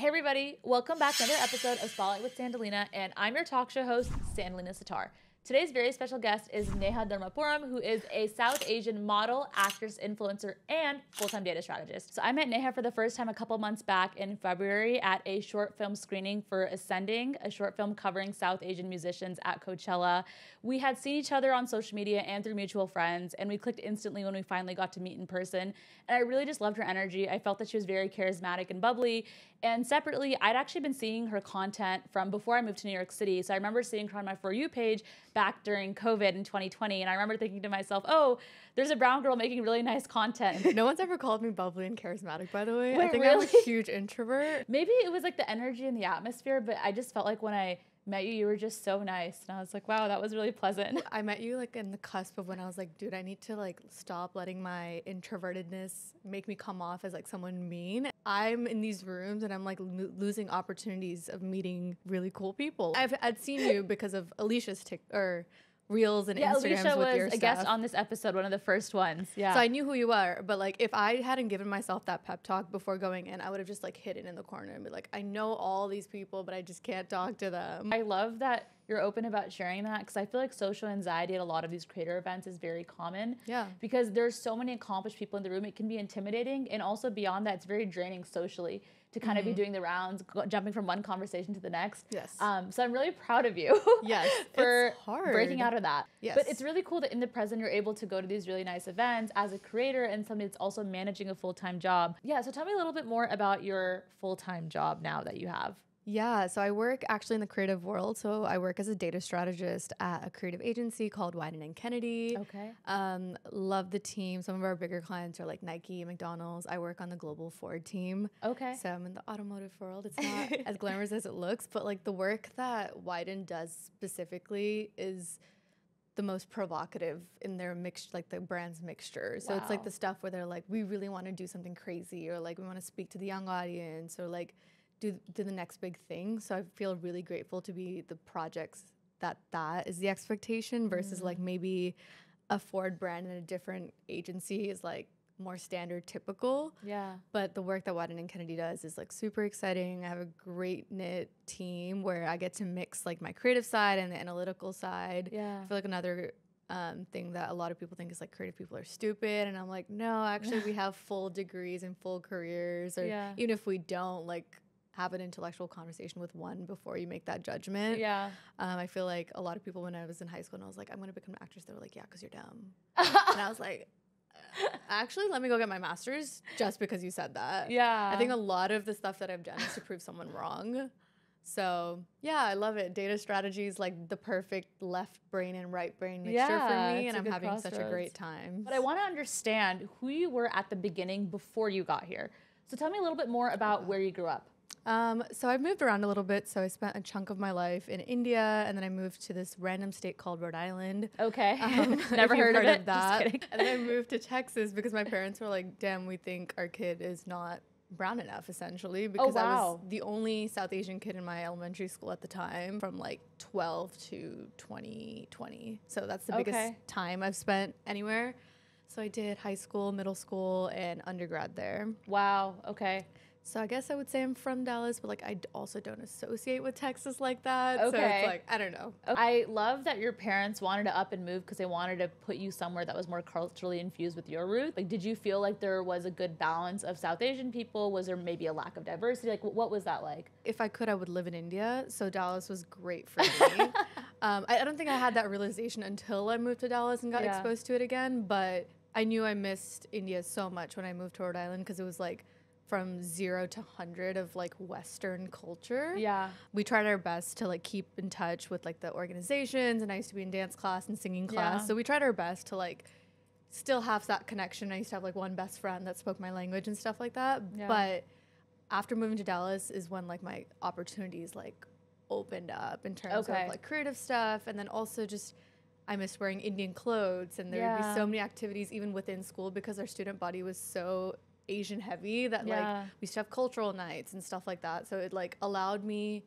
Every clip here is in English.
everybody, welcome back to another episode of Spotlight with Sandalina, and I'm your talk show host, Sandalina Sattar. Today's very special guest is Neha Dharma, who is a South Asian model, actress, influencer, and full-time data strategist. So I met Neha for the first time a couple months back in February at a short film screening for Ascending, a short film covering South Asian musicians at Coachella. We had seen each other on social media and through mutual friends, and we clicked instantly when we finally got to meet in person. And I really just loved her energy. I felt that she was very charismatic and bubbly. And separately, I'd actually been seeing her content from before I moved to New York City. So I remember seeing her on my For You page back during COVID in 2020. And I remember thinking to myself, oh, there's a brown girl making really nice content. No one's ever called me bubbly and charismatic, by the way. Wait, I think really? I'm a huge introvert. Maybe it was like the energy and the atmosphere, but I just felt like when I met you, you were just so nice. And I was like, wow, that was really pleasant. I met you like in the cusp of when I was like, dude, I need to like stop letting my introvertedness make me come off as like someone mean. I'm in these rooms and I'm like losing opportunities of meeting really cool people. I'd seen you because of Alicia's Reels and Instagrams Alicia with your was stuff. a guest on this episode, one of the first ones. Yeah. So I knew who you were, but like if I hadn't given myself that pep talk before going in, I would have just like hidden in the corner and be like, I know all these people, but I just can't talk to them. I love that you're open about sharing that because I feel like social anxiety at a lot of these creator events is very common. Yeah. Because there's so many accomplished people in the room. It can be intimidating. And also beyond that, it's very draining socially to kind of be doing the rounds, jumping from one conversation to the next. Yes. So I'm really proud of you Yes. for It's hard. breaking out of that. Yes. But it's really cool that in the present, you're able to go to these really nice events as a creator and somebody that's also managing a full-time job. Yeah, so tell me a little bit more about your full-time job now that you have. Yeah, so I work actually in the creative world. So I work as a data strategist at a creative agency called Widen and Kennedy. Okay. Love the team. Some of our bigger clients are like Nike, McDonald's. I work on the global Ford team. Okay. So I'm in the automotive world. It's not as glamorous as it looks, but like the work that Widen does specifically is the most provocative in their mix, like the brand's mixture. So it's like the stuff where they're like, we really want to do something crazy, or like we want to speak to the young audience, or like do the next big thing. So I feel really grateful to be the projects that is the expectation versus like maybe a Ford brand in a different agency is like more standard typical. Yeah. But the work that Widen and Kennedy does is like super exciting. I have a great knit team where I get to mix like my creative side and the analytical side. Yeah. I feel like another thing that a lot of people think is like creative people are stupid, and I'm like, no, actually we have full degrees and full careers, or even if we don't, like have an intellectual conversation with one before you make that judgment. Yeah. I feel like a lot of people when I was in high school and I was like, I'm going to become an actress, they were like, yeah, because you're dumb. And I was like, actually, let me go get my master's just because you said that. Yeah. I think a lot of the stuff that I've done is to prove someone wrong. So yeah, I love it. Data strategy is like the perfect left brain and right brain mixture for me, and I'm having such a great time. But I want to understand who you were at the beginning before you got here. So tell me a little bit more about where you grew up. So I've moved around a little bit. So I spent a chunk of my life in India, and then I moved to this random state called Rhode Island. Okay. Never heard of it. that. Just kidding. And then I moved to Texas because my parents were like, damn, we think our kid is not brown enough, essentially, because I was the only South Asian kid in my elementary school at the time from like 12 to 2020. So that's the biggest time I've spent anywhere. So I did high school, middle school, and undergrad there. Wow. Okay. So I guess I would say I'm from Dallas, but like I also don't associate with Texas like that. Okay. So it's like, I don't know. I love that your parents wanted to up and move because they wanted to put you somewhere that was more culturally infused with your roots. Like, did you feel like there was a good balance of South Asian people? Was there maybe a lack of diversity? Like, what was that like? If I could, I would live in India. So Dallas was great for me. I don't think I had that realization until I moved to Dallas and got exposed to it again. But I knew I missed India so much when I moved to Rhode Island because it was like from 0 to 100 of like Western culture. Yeah. We tried our best to like keep in touch with like the organizations, and I used to be in dance class and singing class. So we tried our best to like still have that connection. I used to have like one best friend that spoke my language and stuff like that. Yeah. But after moving to Dallas is when like my opportunities like opened up in terms of like creative stuff, and then also just I missed wearing Indian clothes, and there would be so many activities even within school because our student body was so Asian heavy that like we used to have cultural nights and stuff like that. So it like allowed me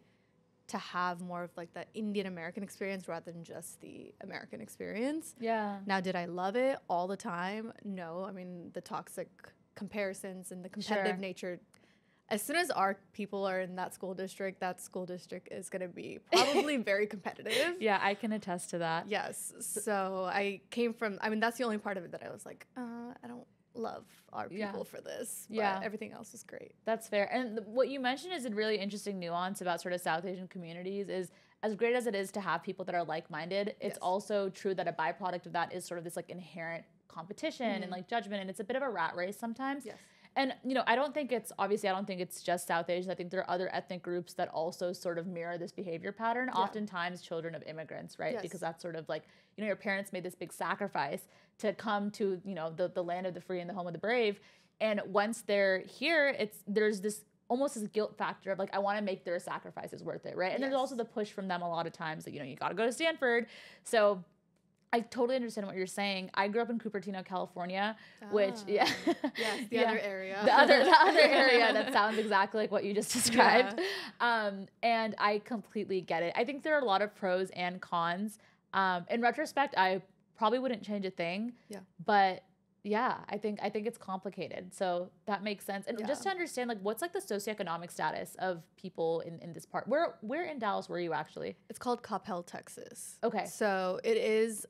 to have more of like the Indian American experience rather than just the American experience. Yeah. Now, did I love it all the time? No. I mean, the toxic comparisons and the competitive nature as soon as our people are in that school district is going to be probably very competitive. Yeah, I can attest to that. Yes. So I came from, I mean, that's the only part of it that I was like, I don't love our people for this. But everything else is great. That's fair. And what you mentioned is a really interesting nuance about sort of South Asian communities is, as great as it is to have people that are like-minded, it's also true that a byproduct of that is sort of this like inherent competition and like judgment, and it's a bit of a rat race sometimes. Yes. And, you know, I don't think it's just South Asians. I think there are other ethnic groups that also sort of mirror this behavior pattern, oftentimes children of immigrants, right? Because that's sort of like, you know, your parents made this big sacrifice to come to, you know, the land of the free and the home of the brave. And once they're here, there's this almost this guilt factor of like, I want to make their sacrifices worth it, right? And there's also the push from them a lot of times that, you know, you got to go to Stanford. So I totally understand what you're saying. I grew up in Cupertino, California, which yes, the other area. The other area that sounds exactly like what you just described. And I completely get it. I think there are a lot of pros and cons. In retrospect, I probably wouldn't change a thing. Yeah. But yeah, I think it's complicated. So that makes sense. And just to understand, like, what's like the socioeconomic status of people in this part? Where in Dallas were you actually? It's called Coppell, Texas. Okay. So it is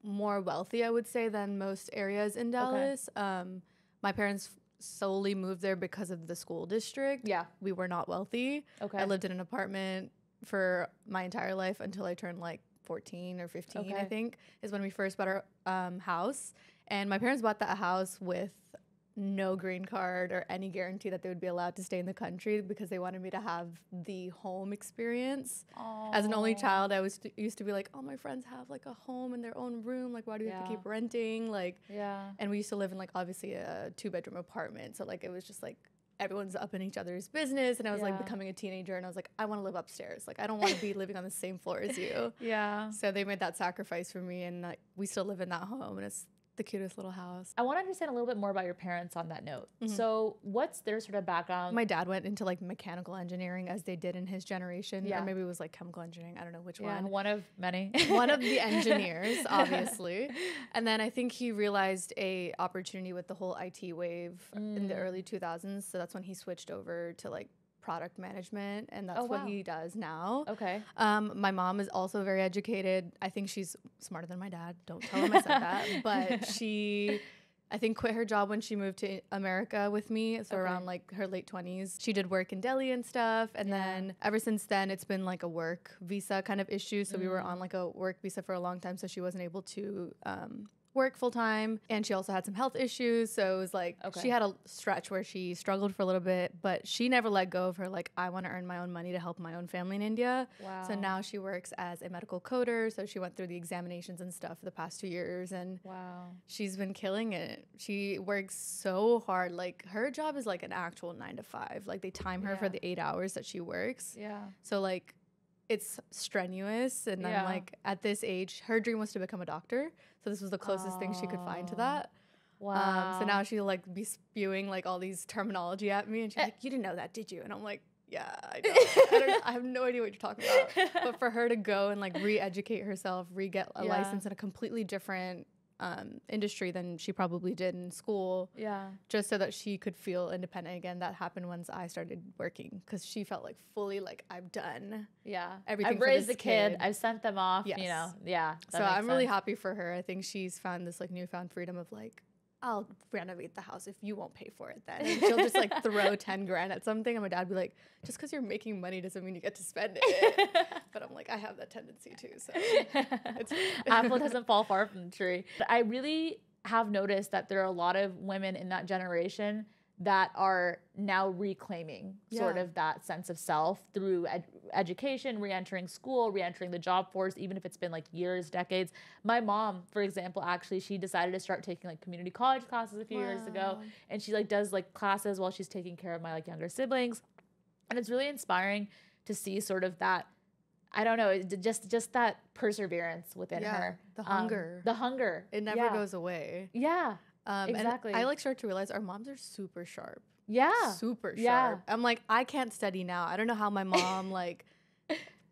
more wealthy, I would say, than most areas in Dallas. My parents solely moved there because of the school district. Yeah. We were not wealthy. Okay. I lived in an apartment for my entire life until I turned like 14 or 15, I think, is when we first bought our house. And my parents bought that house with no green card or any guarantee that they would be allowed to stay in the country because they wanted me to have the home experience. Aww. As an only child, I used to be like, oh, my friends have like a home in their own room. Like, why do we have to keep renting? Like, and we used to live in like obviously a 2-bedroom apartment. So like it was just like everyone's up in each other's business. And I was like becoming a teenager and I was like, I want to live upstairs. Like, I don't want to be living on the same floor as you. Yeah. So they made that sacrifice for me and like, we still live in that home and it's the cutest little house. I want to understand a little bit more about your parents on that note. So what's their sort of background? My dad went into like mechanical engineering as they did in his generation. Or maybe it was like chemical engineering. I don't know which one. One of many. One of the engineers, obviously. And then I think he realized a opportunity with the whole IT wave in the early 2000s. So that's when he switched over to like product management, and that's what he does now. Okay. My mom is also very educated. I think she's smarter than my dad. Don't tell him I said that. But she, I think, quit her job when she moved to America with me. So around like her late 20s. She did work in Delhi and stuff. And then ever since then, it's been like a work visa kind of issue. So we were on like a work visa for a long time. So she wasn't able to work full time, and she also had some health issues, so it was like she had a stretch where she struggled for a little bit, but she never let go of her like, I want to earn my own money to help my own family in India. So now she works as a medical coder, so she went through the examinations and stuff for the past 2 years, and she's been killing it. She works so hard. Like, her job is like an actual 9 to 5. Like, they time her for the 8 hours that she works. So like, it's strenuous, and I'm like, at this age, her dream was to become a doctor, so this was the closest thing she could find to that. So now she'll like be spewing like all these terminology at me, and she's like, you didn't know that, did you? And I'm like, yeah, I know. I have no idea what you're talking about. But for her to go and like re-educate herself, re-get a license in a completely different industry than she probably did in school, just so that she could feel independent again. That happened once I started working, because she felt like fully like, I've done everything. I've raised a kid, I've sent them off, you know. So I'm really happy for her. I think she's found this like newfound freedom of like, I'll renovate the house if you won't pay for it then. And she'll just like throw 10 grand at something, and my dad would be like, just because you're making money doesn't mean you get to spend it. But I'm like, I have that tendency too, so it's apple doesn't fall far from the tree. But I really have noticed that there are a lot of women in that generation that are now reclaiming sort of that sense of self through education, re-entering school, re-entering the job force, even if it's been like years, decades. My mom, for example, actually, she decided to start taking like community college classes a few years ago. And she like does like classes while she's taking care of my like younger siblings. And it's really inspiring to see sort of that, I don't know, just that perseverance within her. The hunger. The hunger. It never goes away. Yeah. Exactly. And I like start to realize our moms are super sharp. Yeah. Super sharp. I'm like, I can't study now. I don't know how my mom like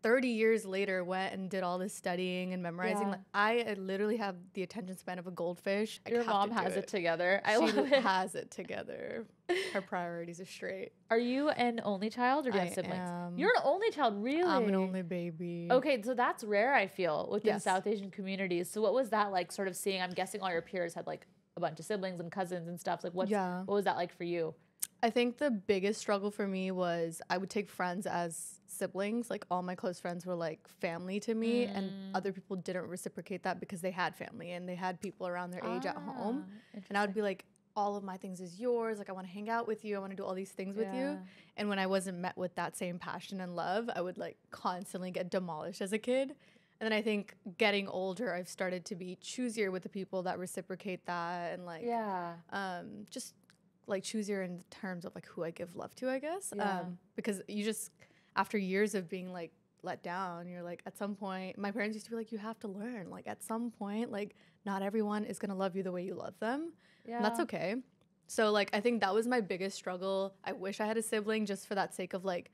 30 years later went and did all this studying and memorizing. Like, I literally have the attention span of a goldfish. Your mom has it together. I love it. She has it together. Her priorities are straight. Are you an only child or do you have siblings? You're an only child, really? I'm an only baby. Okay, so that's rare, I feel, within South Asian communities. So what was that like, sort of seeing? I'm guessing all your peers had like a bunch of siblings and cousins and stuff. So like, what was that like for you? I think the biggest struggle for me was I would take friends as siblings. Like, all my close friends were like family to me, and other people didn't reciprocate that because they had family and they had people around their age at home. And I would be like, all of my things is yours. Like, I want to hang out with you. I want to do all these things with you. And when I wasn't met with that same passion and love, I would like constantly get demolished as a kid. And then I think getting older, I've started to be choosier with the people that reciprocate that, and like, just like choosier in terms of like who I give love to, I guess. Because you just, after years of being like let down, you're like, at some point, my parents used to be like, you have to learn, like at some point, like not everyone is going to love you the way you love them. And that's okay. So like, I think that was my biggest struggle. I wish I had a sibling, just for that sake of like,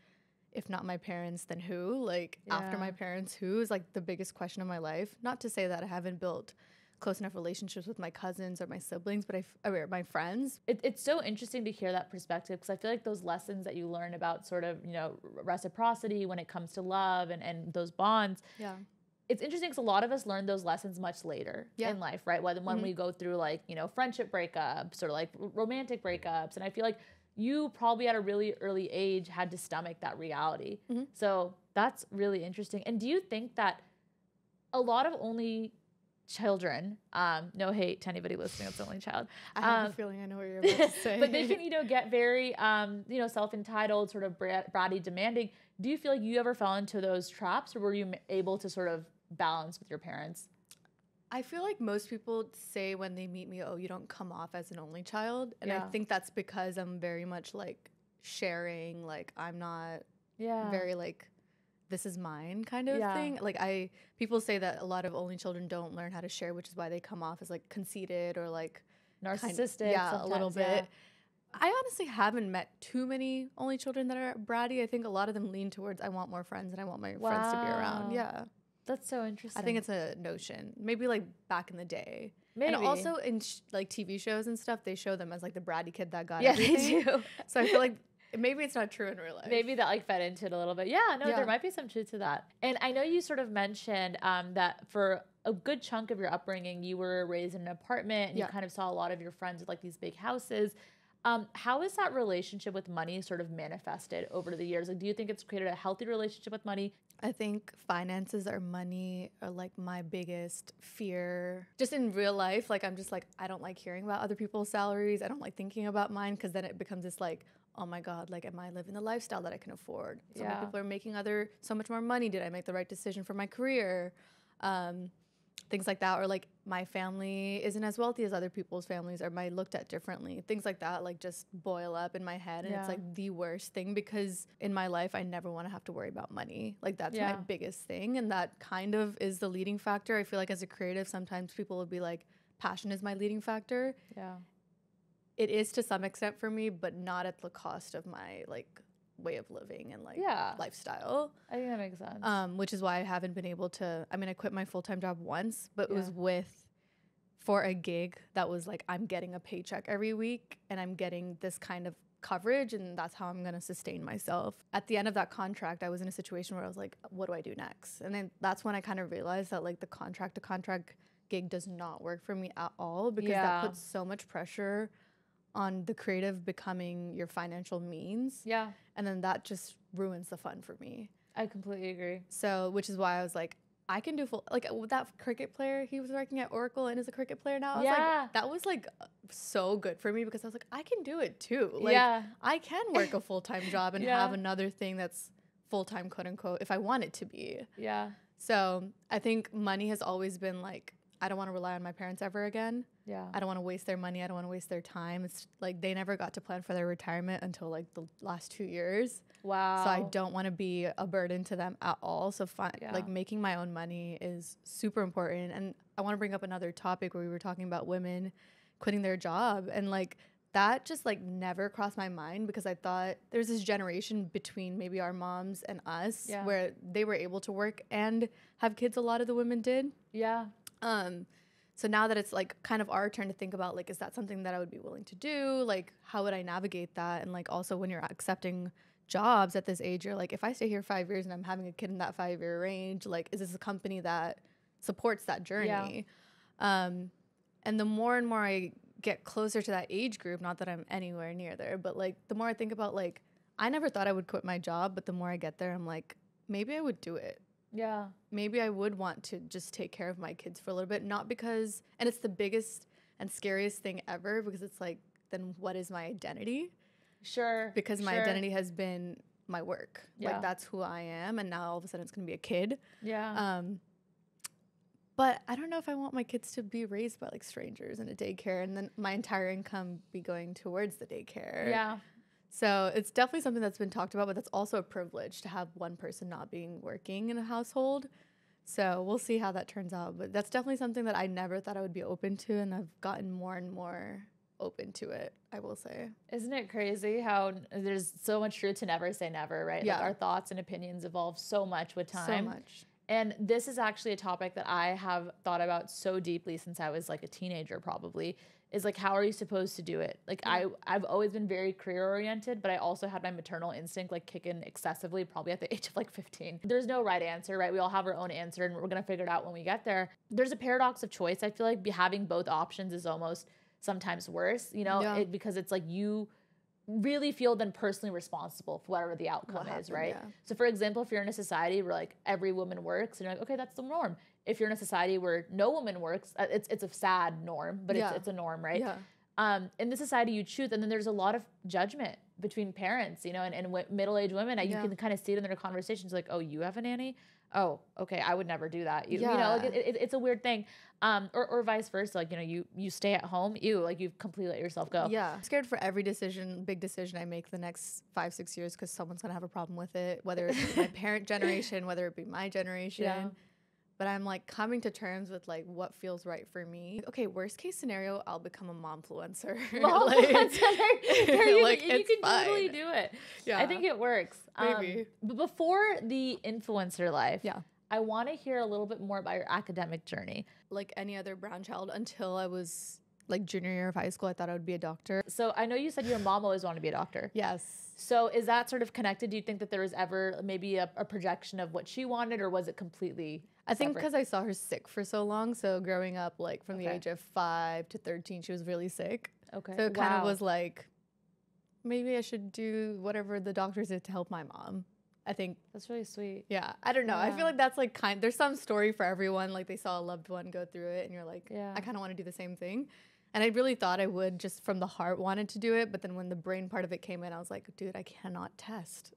if not my parents, then who? Like after my parents, who is like the biggest question of my life. Not to say that I haven't built close enough relationships with my cousins or my siblings, but my friends. It's so interesting to hear that perspective, because I feel like those lessons that you learn about sort of, you know, reciprocity when it comes to love and those bonds. It's interesting because a lot of us learn those lessons much later in life, right? When we go through like, you know, friendship breakups or like romantic breakups. And I feel like you probably at a really early age had to stomach that reality. So that's really interesting. And do you think that a lot of only children, no hate to anybody listening that's the only child, I have a feeling I know what you're about to say, but they can, you know, get very, you know, self-entitled, sort of bratty, demanding. Do you feel like you ever fell into those traps, or were you able to sort of balance with your parents? I feel like most people say when they meet me, oh, you don't come off as an only child. And I think that's because I'm very much like sharing, like I'm not very like, this is mine kind of thing. Like people say that a lot of only children don't learn how to share, which is why they come off as like conceited or like narcissistic. A little bit. I honestly haven't met too many only children that are bratty. I think a lot of them lean towards, I want more friends and I want my friends to be around. Yeah. That's so interesting. I think it's a notion. Maybe like back in the day. Maybe. And also in like TV shows and stuff, they show them as like the bratty kid that got everything. They do. So I feel like maybe it's not true in real life. Maybe that like fed into it a little bit. There might be some truth to that. And I know you sort of mentioned that for a good chunk of your upbringing, you were raised in an apartment and you kind of saw a lot of your friends with like these big houses. How is that relationship with money sort of manifested over the years? Like, do you think it's created a healthy relationship with money? I think finances or money are like my biggest fear. Just in real life, like I'm just like, I don't like hearing about other people's salaries. I don't like thinking about mine, because then it becomes this like, oh my God, like am I living the lifestyle that I can afford? So many people are making so much more money. Did I make the right decision for my career? Things like that. Or like my family isn't as wealthy as other people's families, or am I looked at differently? Things like that like just boil up in my head, and it's like the worst thing, because in my life I never want to have to worry about money. Like that's my biggest thing, and that kind of is the leading factor. I feel like as a creative, sometimes people will be like, passion is my leading factor. It is to some extent for me, but not at the cost of my like way of living and like lifestyle. I think that makes sense. Which is why I haven't been able to, I mean, I quit my full-time job once, but it was for a gig that was like, I'm getting a paycheck every week and I'm getting this kind of coverage, and that's how I'm going to sustain myself. At the end of that contract, I was in a situation where I was like, what do I do next? And then that's when I kind of realized that like the contract to contract gig does not work for me at all, because that puts so much pressure on the creative becoming your financial means. And then that just ruins the fun for me. I completely agree. So, which is why I was like, I can do full, like that cricket player, he was working at Oracle and is a cricket player now. I was like, that was like so good for me, because I was like, I can do it too. Like I can work a full-time job and have another thing that's full-time, quote unquote, if I want it to be. So I think money has always been like, I don't want to rely on my parents ever again. I don't want to waste their money. I don't want to waste their time. It's like they never got to plan for their retirement until like the last 2 years. Wow. So I don't want to be a burden to them at all. So like making my own money is super important. And I want to bring up another topic where we were talking about women quitting their job, and like that just like never crossed my mind, because I thought there's this generation between maybe our moms and us where they were able to work and have kids. A lot of the women did. Yeah. So now that it's like kind of our turn to think about, like, is that something that I would be willing to do? Like, how would I navigate that? And like, also when you're accepting jobs at this age, you're like, if I stay here 5 years and I'm having a kid in that 5-year range, like, is this a company that supports that journey? And the more and more I get closer to that age group, not that I'm anywhere near there, but like the more I think about, like, I never thought I would quit my job, but the more I get there, I'm like, maybe I would do it. Yeah. Maybe I would want to just take care of my kids for a little bit, not because, and it's the biggest and scariest thing ever, because it's like, then what is my identity? Sure. Because my identity has been my work. Yeah. Like, that's who I am, and now all of a sudden it's going to be a kid. Yeah. But I don't know if I want my kids to be raised by like strangers in a daycare and then my entire income be going towards the daycare. Yeah. So it's definitely something that's been talked about, but that's also a privilege to have one person not being working in a household. So we'll see how that turns out. But that's definitely something that I never thought I would be open to, and I've gotten more and more open to it, I will say. Isn't it crazy how there's so much truth to never say never, right? Yeah. Like, our thoughts and opinions evolve so much with time. So much. And this is actually a topic that I have thought about so deeply since I was like a teenager, probably, is like, how are you supposed to do it? Like, I've always been very career oriented, but I also had my maternal instinct like kick in excessively, probably at the age of like 15. There's no right answer, right? We all have our own answer, and we're going to figure it out when we get there. There's a paradox of choice. I feel like having both options is almost sometimes worse, you know, because it's like you really feel then personally responsible for whatever the outcome is, right? Yeah. So for example, if you're in a society where like every woman works, and you're like, okay, that's the norm. If you're in a society where no woman works, it's a sad norm, but it's a norm, right? Yeah. In the society you choose, and then there's a lot of judgment between parents, you know, and middle-aged women, you can kind of see it in their conversations, like, oh, you have a nanny? Oh, okay, I would never do that. You know, like it's a weird thing. Or vice versa, like, you know, you stay at home, like you've completely let yourself go. Yeah. I'm scared for every big decision I make the next 5-6 years, because someone's gonna have a problem with it, whether it's my parent generation, whether it be my generation. Yeah. But I'm like coming to terms with like what feels right for me. Okay, worst case scenario, I'll become a momfluencer. You can totally do it. Yeah, I think it works. Maybe. But before the influencer life, I want to hear a little bit more about your academic journey. Like any other brown child, until I was like junior year of high school, I thought I would be a doctor. So I know you said your mom always wanted to be a doctor. Yes. So is that sort of connected? Do you think that there was ever maybe a projection of what she wanted, or was it completely I think because I saw her sick for so long. So growing up, like from the age of 5 to 13, she was really sick. Okay. So it kind of was like, maybe I should do whatever the doctors did to help my mom. I think that's really sweet. Yeah. I don't know. I feel like that's like there's some story for everyone. Like they saw a loved one go through it, and you're like, I kind of want to do the same thing. And I really thought I would, just from the heart, wanted to do it. But then when the brain part of it came in, I was like, dude, I cannot test.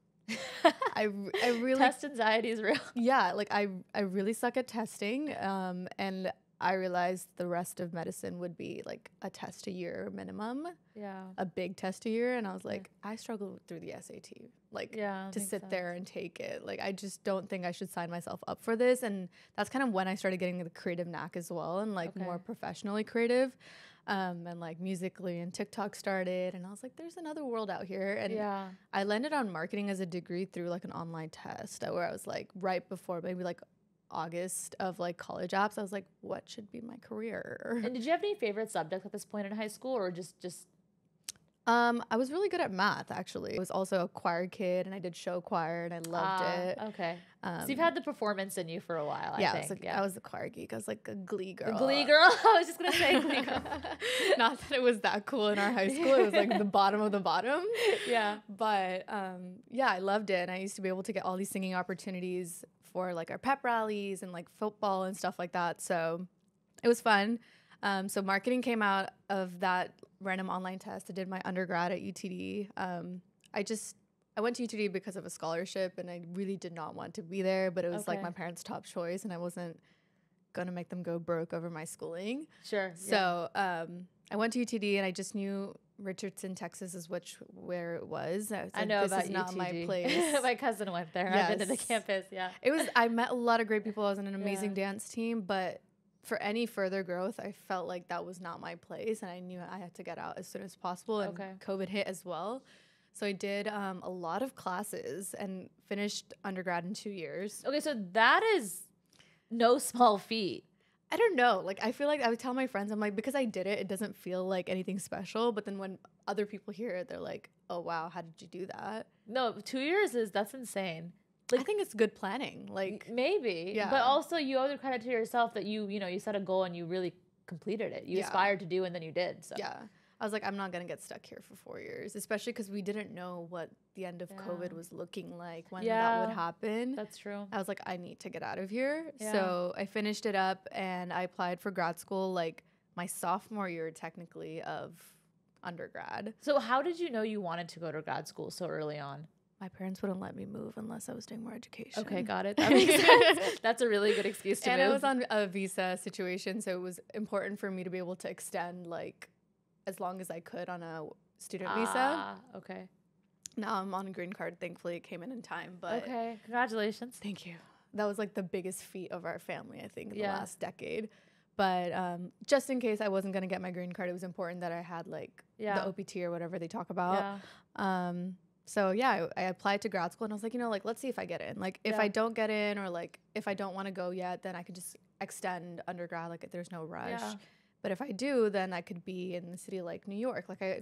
I really test anxiety is real. Yeah, like I really suck at testing, and I realized the rest of medicine would be like a test a year minimum. Yeah, a big test a year, and I was like, I struggled through the SAT, like to sit there and take it. Like I just don't think I should sign myself up for this, and that's kind of when I started getting the creative knack as well, and like more professionally creative. And like musically, and TikTok started, and I was like, there's another world out here. And I landed on marketing as a degree through like an online test where I was like right before maybe like August of like college apps. I was like, what should be my career? And did you have any favorite subjects at this point in high school, or just I was really good at math, actually. I was also a choir kid, and I did show choir, and I loved it. Okay. So you've had the performance in you for a while, I think. I was the choir geek. I was like a glee girl. The glee girl? I was just going to say glee girl. Not that it was that cool in our high school. It was like the bottom of the bottom. Yeah. But I loved it. And I used to be able to get all these singing opportunities for like our pep rallies and like football and stuff like that. So it was fun. So marketing came out of that random online test. I did my undergrad at UTD. I went to UTD because of a scholarship, and I really did not want to be there, but it was like my parents' top choice, and I wasn't going to make them go broke over my schooling. Sure. So I went to UTD, and I just knew Richardson, Texas is where it was. I know this about is UTD. Not my place. My cousin went there. Yes. I've been to the campus, I met a lot of great people. I was on an amazing dance team, but for any further growth, I felt like that was not my place, and I knew I had to get out as soon as possible. And COVID hit as well. So I did a lot of classes and finished undergrad in 2 years. Okay, so that is no small feat. I don't know. Like, I feel like I would tell my friends, I'm like, because I did it, it doesn't feel like anything special. But then when other people hear it, they're like, oh, wow, how did you do that? No, 2 years that's insane. Like, I think it's good planning. Like, maybe. Yeah. But also you owe the credit to yourself that you set a goal and you really completed it. You aspired to do and then you did. So yeah. I was like, I'm not going to get stuck here for 4 years, especially because we didn't know what the end of COVID was looking like when that would happen. That's true. I was like, I need to get out of here. Yeah. So I finished it up and I applied for grad school like my sophomore year, technically, of undergrad. So how did you know you wanted to go to grad school so early on? My parents wouldn't let me move unless I was doing more education. Okay, got it. That makes sense. That's a really good excuse to move. And I was on a visa situation, so it was important for me to be able to extend like as long as I could on a student visa. Okay. Now I'm on a green card. Thankfully, it came in time. But okay, congratulations. Thank you. That was like the biggest feat of our family, I think, in the last decade. But just in case I wasn't going to get my green card, it was important that I had like the OPT or whatever they talk about. Yeah. So yeah, I applied to grad school and I was like, like, let's see if I get in. Like, if I don't get in or like if I don't want to go yet, then I can just extend undergrad. Like, there's no rush. Yeah. But if I do, then I could be in the city like New York. Like, I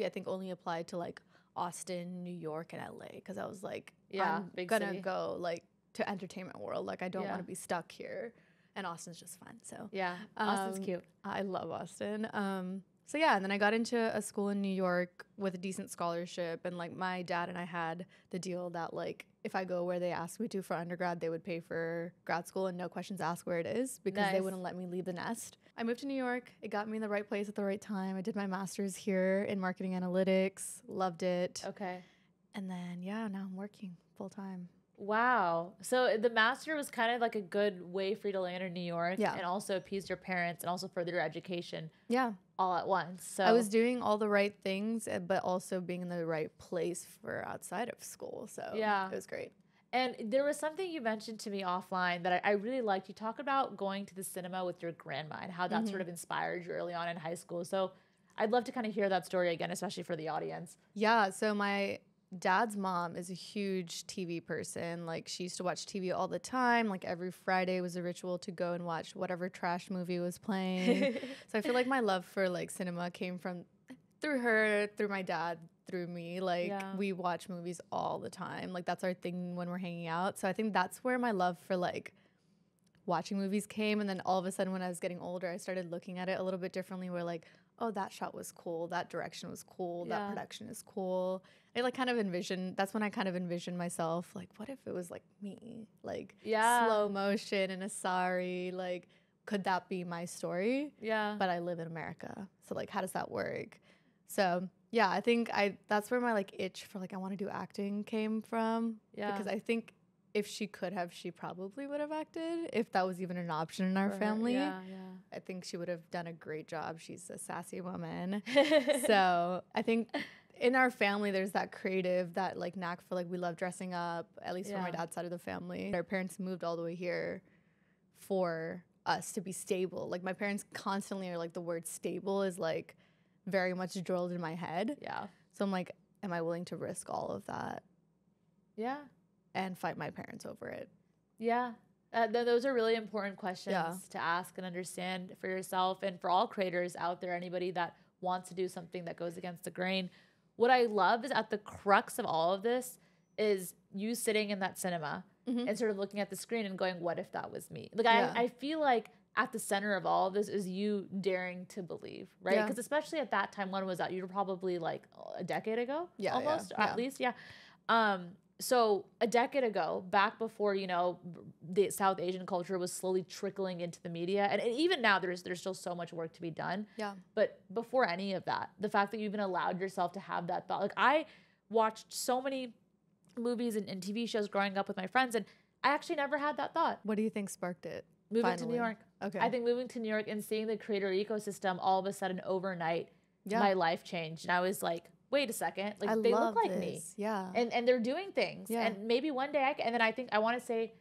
think only applied to like Austin, New York, and LA because I was like, I'm gonna go like to entertainment world. Like, I don't want to be stuck here. And Austin's just fun. So yeah, Austin's cute. I love Austin. So yeah, and then I got into a school in New York with a decent scholarship, and like my dad and I had the deal that like if I go where they asked me to for undergrad, they would pay for grad school and no questions asked where it is because they wouldn't let me leave the nest. I moved to New York. It got me in the right place at the right time. I did my master's here in marketing analytics. Loved it. Okay. And then now I'm working full time. Wow. So the master was kind of like a good way for you to land in New York and also appease your parents and also further your education. Yeah. All at once. So I was doing all the right things, but also being in the right place for outside of school. So it was great. And there was something you mentioned to me offline that I really liked. You talk about going to the cinema with your grandma and how that sort of inspired you early on in high school. So I'd love to kind of hear that story again, especially for the audience. Yeah. So my dad's mom is a huge TV person. Like, she used to watch TV all the time. Like, every Friday was a ritual to go and watch whatever trash movie was playing. So I feel like my love for like cinema came from through her, through my dad, through me. Like, we watch movies all the time. Like, that's our thing when we're hanging out. So I think that's where my love for like watching movies came. And then all of a sudden when I was getting older, I started looking at it a little bit differently, where like, oh, that shot was cool, that direction was cool, that production is cool. I like kind of envisioned, that's when I kind of envisioned myself, like, what if it was like me? Like, slow motion in a sari, like, could that be my story? Yeah. But I live in America. So like, how does that work? So yeah, I think that's where my like itch for like, I want to do acting came from. Yeah. Because I think if she could have, she probably would have acted if that was even an option in our family. Yeah. I think she would have done a great job. She's a sassy woman. So I think in our family, there's that creative, that like knack for like, we love dressing up, at least for my dad's side of the family. Our parents moved all the way here for us to be stable. Like, my parents constantly are like, the word stable is like very much drilled in my head. Yeah. So I'm like, am I willing to risk all of that? Yeah. And fight my parents over it. Yeah. Those are really important questions to ask and understand for yourself and for all creators out there, anybody that wants to do something that goes against the grain. What I love is at the crux of all of this is you sitting in that cinema and sort of looking at the screen and going, what if that was me? Like, I feel like at the center of all of this is you daring to believe, right? Because especially at that time, when was that? You were probably like a decade ago, almost, at least, So a decade ago, back before, the South Asian culture was slowly trickling into the media, and even now there's still so much work to be done. Yeah. But before any of that, the fact that you even allowed yourself to have that thought, like, I watched so many movies and TV shows growing up with my friends, and I actually never had that thought. What do you think sparked it? Moving to New York. Okay. I think moving to New York and seeing the creator ecosystem, all of a sudden overnight, my life changed. And I was like, wait a second, like, they look like me. Yeah. And they're doing things. Yeah. And maybe one day and then I think I want to say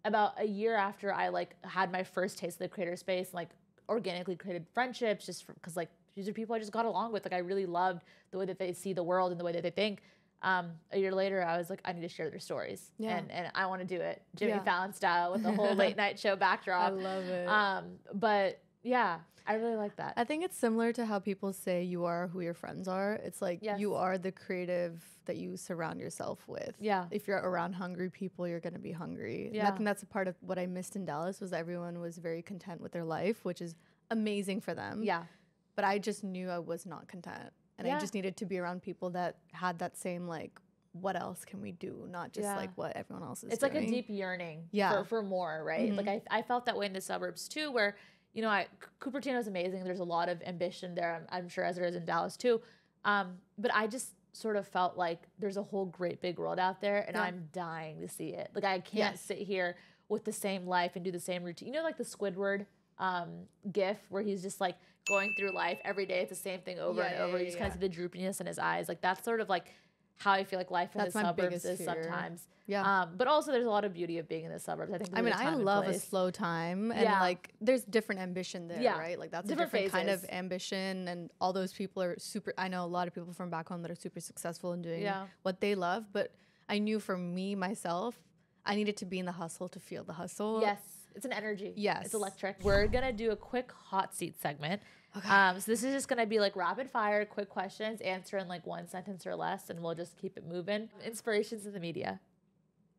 about a year after I like had my first taste of the creator space, and like organically created friendships just because like these are people I just got along with. Like I really loved the way that they see the world and the way that they think. A year later, I was like, I need to share their stories, and I want to do it Jimmy Fallon style with the whole late night show backdrop. I love it. But yeah, I really like that. I think it's similar to how people say you are who your friends are. It's like you are the creative that you surround yourself with. Yeah. If you're around hungry people, you're going to be hungry. Yeah. And I think that's a part of what I missed in Dallas was everyone was very content with their life, which is amazing for them. Yeah. But I just knew I was not content. And I just needed to be around people that had that same, like, what else can we do? Not just like what everyone else is It's doing. like a deep yearning for more, right? Mm-hmm. Like I felt that way in the suburbs too, where, you know, Cupertino is amazing. There's a lot of ambition there. I'm sure as there is in Dallas too. But I just sort of felt like there's a whole great big world out there, and I'm dying to see it. Like I can't sit here with the same life and do the same routine. You know, like the Squidward gif where he's just like going through life every day. It's the same thing over and over. You just kind of see the droopiness in his eyes. Like that's sort of like how I feel like life in the suburbs is sometimes. Yeah. But also there's a lot of beauty of being in the suburbs. I mean, I love a slow time, and like there's different ambition there, right? Like that's different a different kind of ambition, and all those people are super. I know a lot of people from back home that are super successful in doing what they love, but I knew for me, myself, I needed to be in the hustle to feel the hustle. Yes. It's an energy. Yes. It's electric. We're going to do a quick hot seat segment. Okay. So this is just going to be like rapid fire, quick questions, answer in like one sentence or less, and we'll just keep it moving. Inspirations in the media.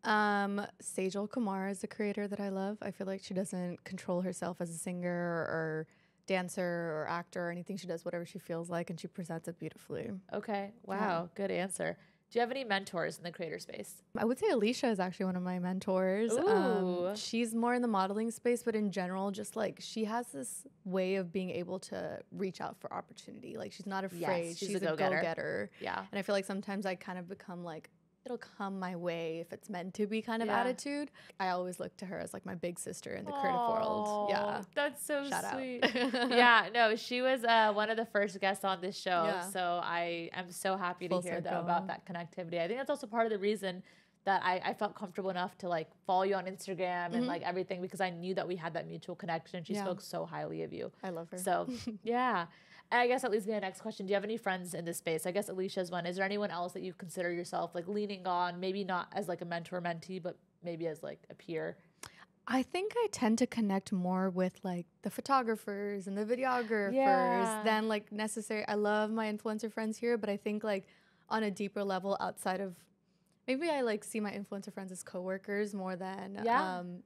Sejal Kumar is a creator that I love. I feel like she doesn't control herself as a singer or dancer or actor or anything. She does whatever she feels like, and she presents it beautifully. Okay. Wow. Good answer. Do you have any mentors in the creator space? I would say Alicia is actually one of my mentors. She's more in the modeling space, but in general, just like she has this way of being able to reach out for opportunity. Like she's not afraid. Yes, she's a go-getter. Yeah. And I feel like sometimes I kind of become like, it'll come my way if it's meant to be kind of attitude. I always look to her as like my big sister in the creative world. Yeah. That's so Shout sweet. out. Yeah, no, she was one of the first guests on this show. Yeah. So I am so happy to hear though about that connectivity. I think that's also part of the reason that I felt comfortable enough to like follow you on Instagram and like everything, because I knew that we had that mutual connection. She spoke so highly of you. I love her. So yeah. And I guess that leads me to the next question. Do you have any friends in this space? I guess Alicia's one. Is there anyone else that you consider yourself like leaning on, maybe not as like a mentor mentee, but maybe as like a peer? I think I tend to connect more with like the photographers and the videographers than like necessary. I love my influencer friends here, but I think like on a deeper level outside of, maybe I like see my influencer friends as coworkers more than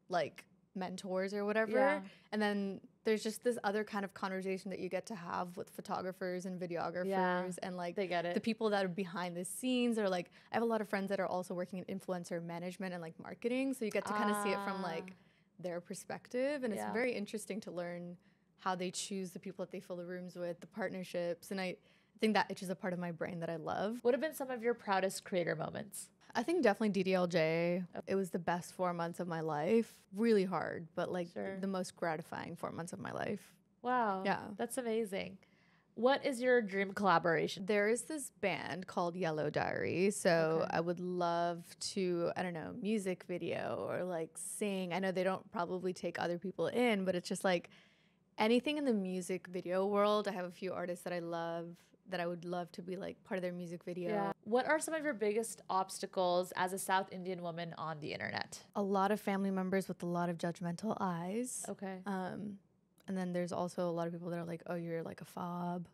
like mentors or whatever. Yeah. And then there's just this other kind of conversation that you get to have with photographers and videographers and like they get it. The people that are behind the scenes, or like I have a lot of friends that are also working in influencer management and like marketing. So you get to kind of see it from like their perspective. And it's very interesting to learn how they choose the people that they fill the rooms with, the partnerships. And I think that it's just a part of my brain that I love. What have been some of your proudest creator moments? I think definitely DDLJ. It was the best 4 months of my life. Really hard, but like the most gratifying 4 months of my life. Wow. Yeah. That's amazing. What is your dream collaboration? There is this band called Yellow Diary. So I would love to, I don't know, music video or like sing. I know they don't probably take other people in, but it's just like anything in the music video world. I have a few artists that I love that I would love to be like part of their music video. Yeah. What are some of your biggest obstacles as a South Indian woman on the internet? A lot of family members with a lot of judgmental eyes. Okay. And then there's also a lot of people that are like, oh, you're like a fob.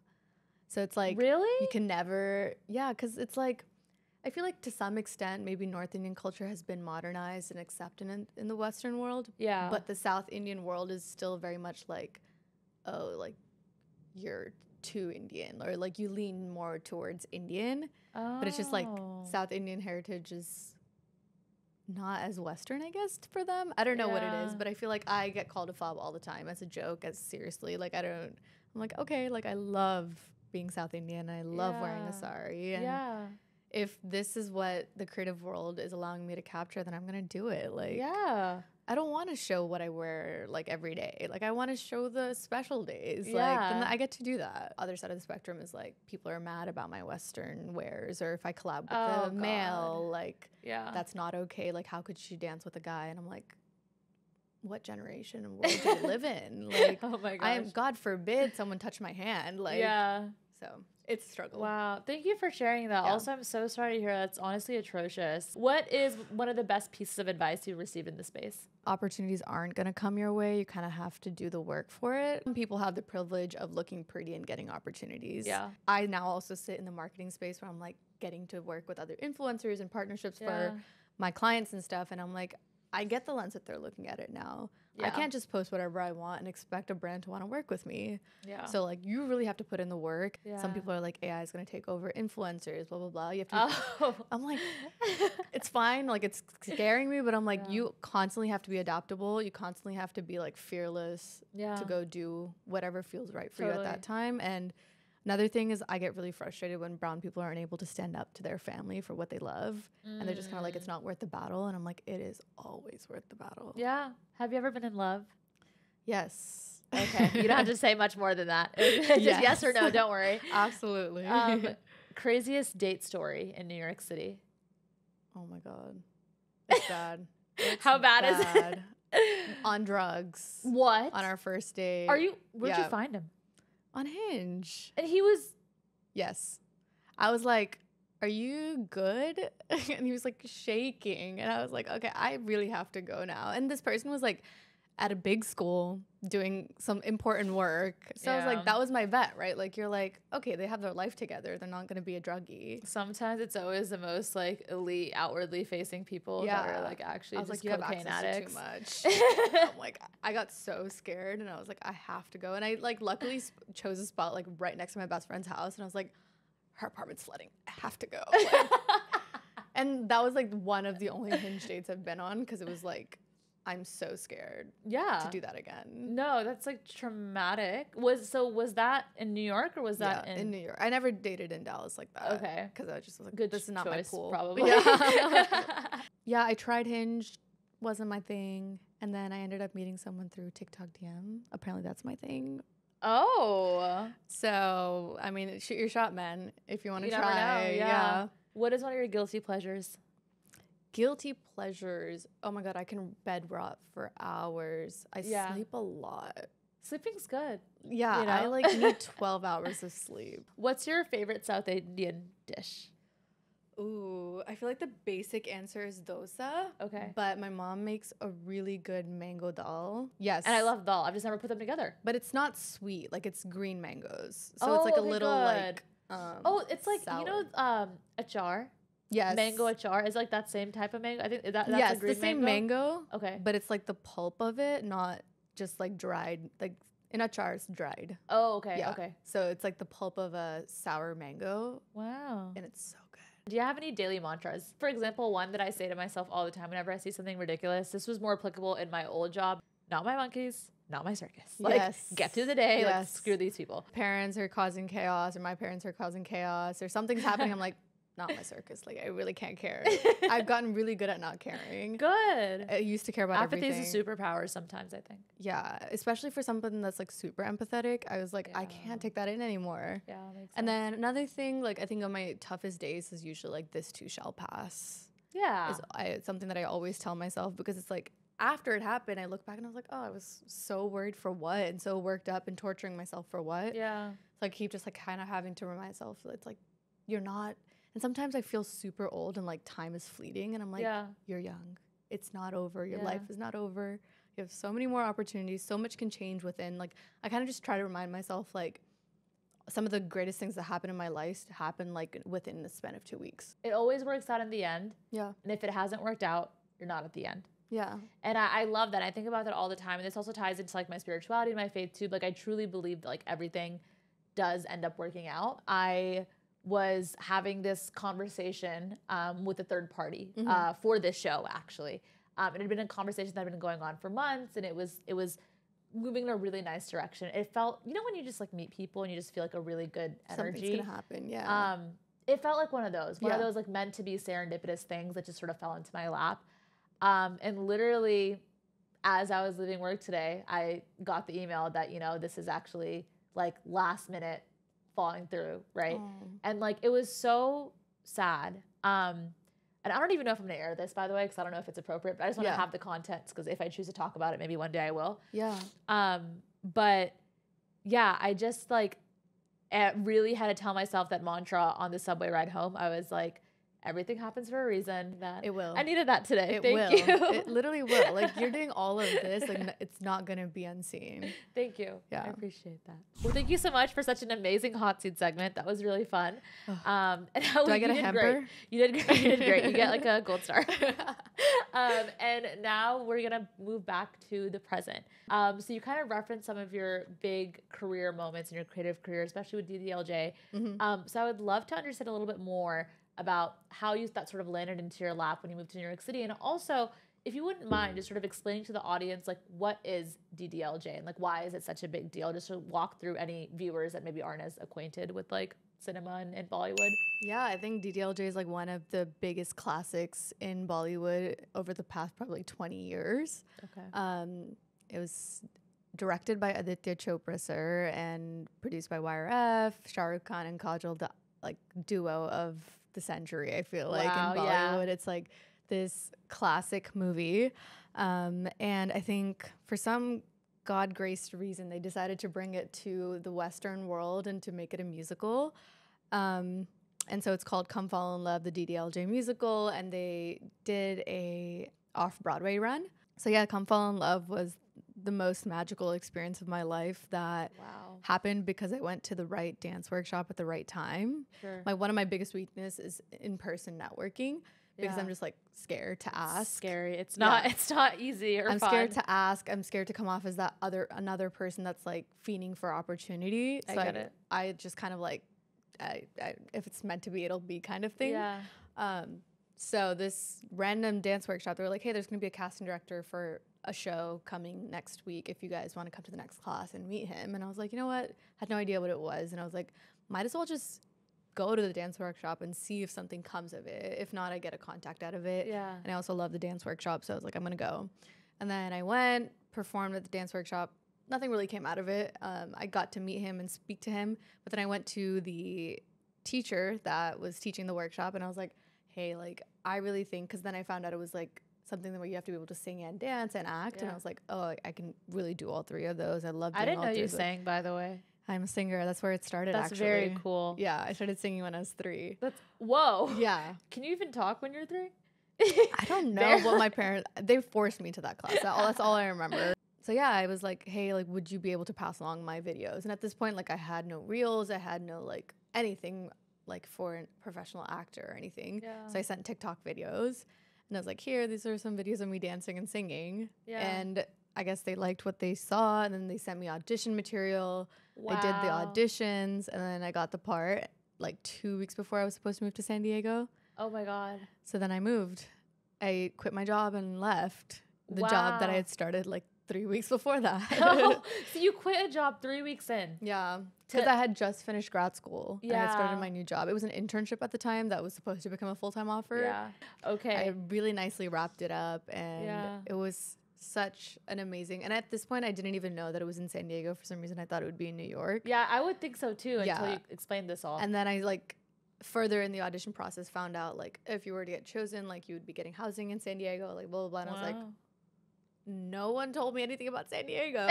So it's like, really? You can never, because it's like, I feel like to some extent, maybe North Indian culture has been modernized and accepted in the Western world. Yeah. But the South Indian world is still very much like, oh, like you're too Indian, or like you lean more towards Indian. But it's just like South Indian heritage is not as Western, I guess, for them. I don't know what it is, but I feel like I get called a fob all the time as a joke, as seriously. Like I'm like, okay, like I love being South Indian. I love wearing a sari. And if this is what the creative world is allowing me to capture, then I'm going to do it. Like, yeah. I don't want to show what I wear like every day. Like, I want to show the special days. Yeah. Like, then I get to do that. Other side of the spectrum is like people are mad about my Western wears, or if I collab with the male, like, that's not okay. Like, how could she dance with a guy? And I'm like, what generation and world do you live in? Like, oh my gosh. God forbid someone touch my hand. Like, so it's a struggle. Wow. Thank you for sharing that. Also, I'm so sorry to hear that's honestly atrocious. What is one of the best pieces of advice you've received in this space? Opportunities aren't going to come your way. You kind of have to do the work for it. People have the privilege of looking pretty and getting opportunities. Yeah. I now also sit in the marketing space where I'm like getting to work with other influencers and partnerships for my clients and stuff. And I'm like, I get the lens that they're looking at it now. I can't just post whatever I want and expect a brand to want to work with me. Yeah. So like you really have to put in the work. Yeah. Some people are like, AI is going to take over influencers, blah, blah, blah. You have to I'm like, it's fine. Like it's scaring me, but I'm like, you constantly have to be adaptable. You constantly have to be like fearless to go do whatever feels right for you at that time. And another thing is I get really frustrated when brown people aren't able to stand up to their family for what they love. And they're just kind of like, it's not worth the battle. And I'm like, it is always worth the battle. Yeah. Have you ever been in love? Yes. Okay. You don't have to say much more than that. Just yes or no. Don't worry. Absolutely. Craziest date story in New York City? Oh my God. It's bad. How bad is it? On drugs. What? On our first date. Where'd you find him? On Hinge. And he was... Yes. I was like, are you good? And he was like shaking. And I was like, okay, I really have to go now. And this person was like at a big school doing some important work. So I was like, that was my bet, right? Like, you're like, okay, they have their life together. They're not going to be a druggie. Sometimes it's always the most like elite, outwardly facing people that are like actually just like, you cocaine have addicts. To too much. I'm like, I got so scared and I was like, I have to go. And I like luckily chose a spot like right next to my best friend's house. And I was like, her apartment's flooding. I have to go. Like, and that was like one of the only Hinge dates I've been on because it was like, I'm so scared to do that again. No, that's like traumatic. Was that in New York or was that in New York? I never dated in Dallas like that. Okay. Because I just was like, this is not my pool. Probably. Yeah, I tried Hinge. Wasn't my thing. And then I ended up meeting someone through TikTok DM. Apparently that's my thing. Oh. So, I mean, shoot your shot, man, if you want to try. Never know. Yeah. What is one of your guilty pleasures? Guilty pleasures. Oh my God, I can bed rot for hours. I sleep a lot. Sleeping's good. Yeah, you know? I like need 12 hours of sleep. What's your favorite South Indian dish? Ooh, I feel like the basic answer is dosa. Okay. But my mom makes a really good mango dal. Yes. And I love dal. I've just never put them together. But it's not sweet. Like it's green mangoes. So it's like a little like it's like salad. You know achar? Yes. Mango achar is like that same type of mango. I think that's yes, a green the same mango. Okay. But it's like the pulp of it, not just like dried. Like in achar, it's dried. Oh, okay. Yeah. Okay. So it's like the pulp of a sour mango. Wow. And it's so good. Do you have any daily mantras? For example, one that I say to myself all the time whenever I see something ridiculous. This was more applicable in my old job. Not my monkeys. Not my circus. Like, get through the day. Yes. Like, screw these people. Parents are causing chaos, or my parents are causing chaos, or something's happening. I'm like, not my circus. Like, I really can't care. I've gotten really good at not caring. Good. I used to care about everything. Apathy is a superpower sometimes, I think. Yeah, especially for something that's like super empathetic. I was like, I can't take that in anymore. Yeah, makes sense. And then another thing, like I think on my toughest days is usually like this too shall pass. Yeah. It's something that I always tell myself because it's like after it happened, I look back and I was like, oh, I was so worried for what and so worked up and torturing myself for what. Yeah. So I keep just like kind of having to remind myself that it's like, you're not. And sometimes I feel super old and like time is fleeting and I'm like, you're young. It's not over. Your life is not over. You have so many more opportunities. So much can change within. Like I kind of just try to remind myself like some of the greatest things that happen in my life happen like within the span of 2 weeks. It always works out in the end. Yeah. And if it hasn't worked out, you're not at the end. Yeah. And I love that. I think about that all the time. And this also ties into like my spirituality and my faith too. Like I truly believe that like everything does end up working out. I was having this conversation with a third party for this show, actually. It had been a conversation that had been going on for months, and it was moving in a really nice direction. It felt, you know, when you just like meet people and you just feel like a really good energy. Something's gonna happen, yeah. it felt like one of those like meant to be serendipitous things that just sort of fell into my lap. And literally as I was leaving work today, I got the email that, you know, this is actually like last minute falling through. Right. And like, it was so sad. And I don't even know if I'm going to air this, by the way, because I don't know if it's appropriate, but I just want to have the context, because if I choose to talk about it, maybe one day I will. Yeah. But yeah, I just like really had to tell myself that mantra on the subway ride home. I was like, everything happens for a reason. That it will. I needed that today. Thank you. It literally will. Like, you're doing all of this, like it's not gonna be unseen. Thank you. Yeah, I appreciate that. Well, thank you so much for such an amazing hot seat segment. That was really fun. And do I get a hamper? Great. You did great. You did great. You get like a gold star. And now we're gonna move back to the present. So you kind of referenced some of your big career moments in your creative career, especially with DDLJ. So I would love to understand a little bit more about how that sort of landed into your lap when you moved to New York City. And also, if you wouldn't mind just sort of explaining to the audience, like, what is DDLJ and like, why is it such a big deal? Just to walk through any viewers that maybe aren't as acquainted with like cinema and Bollywood. Yeah, I think DDLJ is like one of the biggest classics in Bollywood over the past probably 20 years. Okay. It was directed by Aditya Chopra sir and produced by YRF, Shah Rukh Khan and Kajol, the like duo of the century, I feel like, in Bollywood. It's like this classic movie. And I think for some God-graced reason, they decided to bring it to the Western world and to make it a musical. And so it's called Come Fall in Love, the DDLJ musical, and they did a off-Broadway run. So yeah, Come Fall in Love was the most magical experience of my life that happened because I went to the right dance workshop at the right time. Sure. One of my biggest weaknesses is in-person networking because I'm just like scared to ask. It's scary. It's not easy or I'm fun. Scared to ask. I'm scared to come off as that another person that's like fiending for opportunity. So I get it. I just kind of like, if it's meant to be, it'll be kind of thing. Yeah. So this random dance workshop, they were like, hey, there's going to be a casting director for a show coming next week if you guys want to come to the next class and meet him. And I was like, you know what? Had no idea what it was. And I was like, might as well just go to the dance workshop and see if something comes of it. If not, I get a contact out of it. Yeah. And I also love the dance workshop. So I was like, I'm going to go. And then I went, performed at the dance workshop. Nothing really came out of it. I got to meet him and speak to him. But then I went to the teacher that was teaching the workshop. And I was like, hey, like, I really think, because then I found out it was like something where you have to be able to sing and dance and act. Yeah. And I was like, oh, I can really do all three of those. I love doing all three. I didn't know you sang, by the way. I'm a singer. That's where it started, actually. That's very cool. Yeah, I started singing when I was 3. Whoa. Yeah. Can you even talk when you're 3? I don't know what my parents, they forced me to that class. That's all I remember. So yeah, I was like, hey, like, would you be able to pass along my videos? And at this point, like, I had no reels. I had no, like, anything, like, for a professional actor or anything. Yeah. So I sent TikTok videos. And I was like, here, these are some videos of me dancing and singing. Yeah. And I guess they liked what they saw. And then they sent me audition material. Wow. I did the auditions. And then I got the part like 2 weeks before I was supposed to move to San Diego. Oh, my God. So then I moved. I quit my job and left the job that I had started like 3 weeks before that. Oh, so you quit a job 3 weeks in? Yeah. Because I had just finished grad school. Yeah. And I had started my new job. It was an internship at the time that was supposed to become a full-time offer. Yeah. Okay. I really nicely wrapped it up. And it was such an amazing... And at this point, I didn't even know that it was in San Diego. For some reason, I thought it would be in New York. Yeah, I would think so, too, until you explained this all. And then I, like... further in the audition process found out like if you were to get chosen, like you would be getting housing in San Diego, like blah blah blah. And I was like, no one told me anything about San Diego.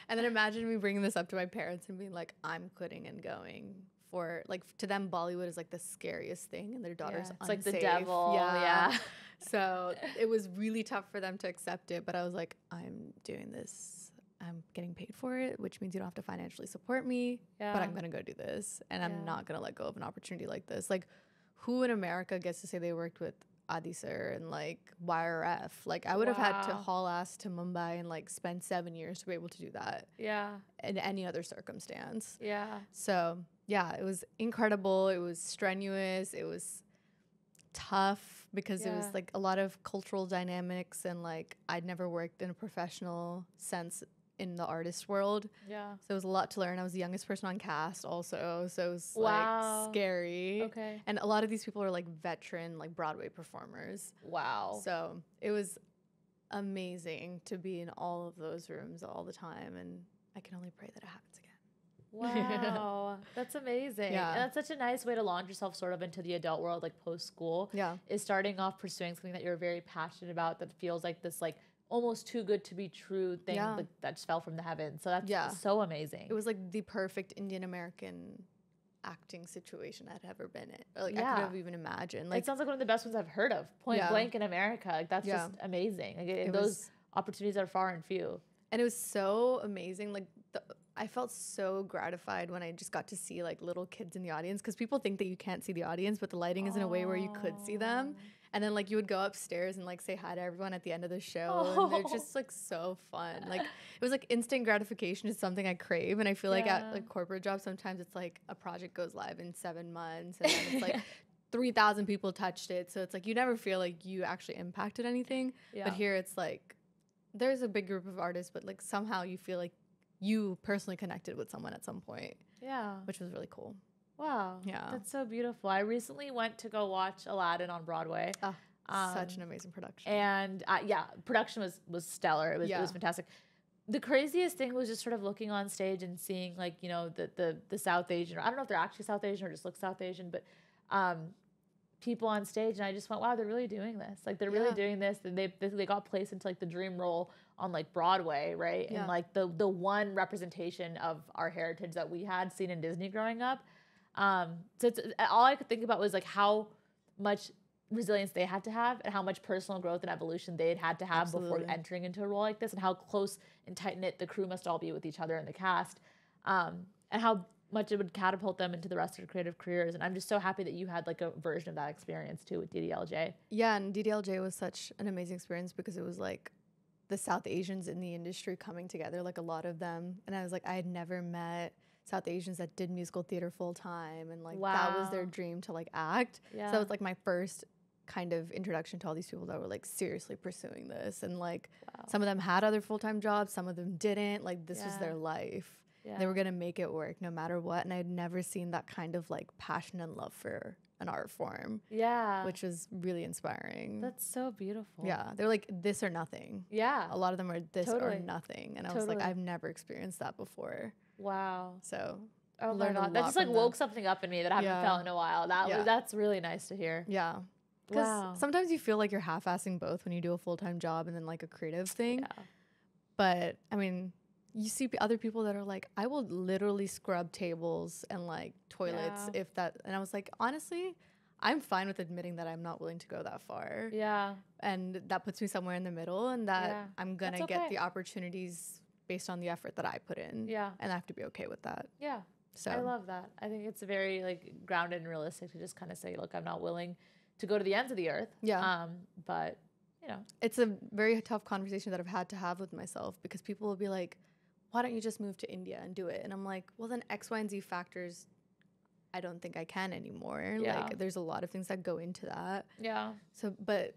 And then imagine me bringing this up to my parents and being like, I'm quitting and going for like, to them Bollywood is like the scariest thing and their daughter's it's unsafe. Like the devil. Yeah. So it was really tough for them to accept it, but I was like, I'm doing this. I'm getting paid for it, which means you don't have to financially support me, but I'm going to go do this. And I'm not going to let go of an opportunity like this. Like, who in America gets to say they worked with Adi sir and, like, YRF? Like, I would have had to haul ass to Mumbai and, like, spend 7 years to be able to do that. Yeah. In any other circumstance. Yeah. So, yeah, it was incredible. It was strenuous. It was tough because it was, like, a lot of cultural dynamics and, like, I'd never worked in a professional sense in the artist world. Yeah. So it was a lot to learn. I was the youngest person on cast also. So it was Wow. like scary. Okay. And a lot of these people are like veteran, like Broadway performers. Wow. So it was amazing to be in all of those rooms all the time. And I can only pray that it happens again. Wow. That's amazing. Yeah. And that's such a nice way to launch yourself sort of into the adult world, like post school. Yeah. Is starting off pursuing something that you're very passionate about that feels like this like almost too good to be true thing that just fell from the heavens. So that's so amazing. It was like the perfect Indian American acting situation I'd ever been in. Like I could have even imagined. Like it sounds like one of the best ones I've heard of. Point blank in America. Like that's just amazing. Like those opportunities are far and few. And it was so amazing. Like I felt so gratified when I just got to see like little kids in the audience, because people think that you can't see the audience, but the lighting is in a way where you could see them. And then like you would go upstairs and like say hi to everyone at the end of the show. And they're just like so fun. Like it was like instant gratification is something I crave. And I feel like at like corporate jobs, sometimes it's like a project goes live in 7 months and then it's like 3,000 people touched it. So it's like you never feel like you actually impacted anything. Yeah. But here it's like there's a big group of artists, but like somehow you feel like you personally connected with someone at some point. Yeah. Which was really cool. Wow. Yeah. That's so beautiful. I recently went to go watch Aladdin on Broadway. Oh, such an amazing production. And production was stellar. It was fantastic. The craziest thing was just sort of looking on stage and seeing like, you know, the South Asian, or I don't know if they're actually South Asian or just look South Asian, but people on stage, and I just went, wow, they're really doing this. Like they're really doing this. They got placed into like the dream role on like Broadway, right? Yeah. And like the one representation of our heritage that we had seen in Disney growing up. So it's all I could think about was like how much resilience they had to have and how much personal growth and evolution they had to have before entering into a role like this, and how close and tight knit the crew must all be with each other in the cast, and how much it would catapult them into the rest of their creative careers. And I'm just so happy that you had like a version of that experience too with DDLJ. Yeah, and DDLJ was such an amazing experience because it was like the South Asians in the industry coming together, like a lot of them. And I was like, I had never met South Asians that did musical theater full time, and like that was their dream to like act. Yeah. So it was like my first kind of introduction to all these people that were like seriously pursuing this, and like some of them had other full-time jobs, some of them didn't. Like this was their life. Yeah. They were gonna make it work no matter what, and I'd never seen that kind of like passion and love for an art form. Yeah, which was really inspiring. That's so beautiful. Yeah, they're like this or nothing. Yeah, a lot of them are this or nothing, and I was like, I've never experienced that before. Wow. So I learned a lot. That just like woke something up in me that I haven't felt in a while. That's really nice to hear. Yeah. Because sometimes you feel like you're half-assing both when you do a full-time job and then like a creative thing. Yeah. But I mean, you see other people that are like, I will literally scrub tables and like toilets if that. And I was like, honestly, I'm fine with admitting that I'm not willing to go that far. Yeah. And that puts me somewhere in the middle, and that I'm going to get the opportunities based on the effort that I put in. Yeah. And I have to be okay with that. Yeah. So I love that. I think it's very like grounded and realistic to just kind of say, look, I'm not willing to go to the ends of the earth. Yeah. But you know, it's a very tough conversation that I've had to have with myself, because people will be like, why don't you just move to India and do it? And I'm like, well, then X, Y, and Z factors, I don't think I can anymore. Yeah. Like there's a lot of things that go into that. Yeah. So, but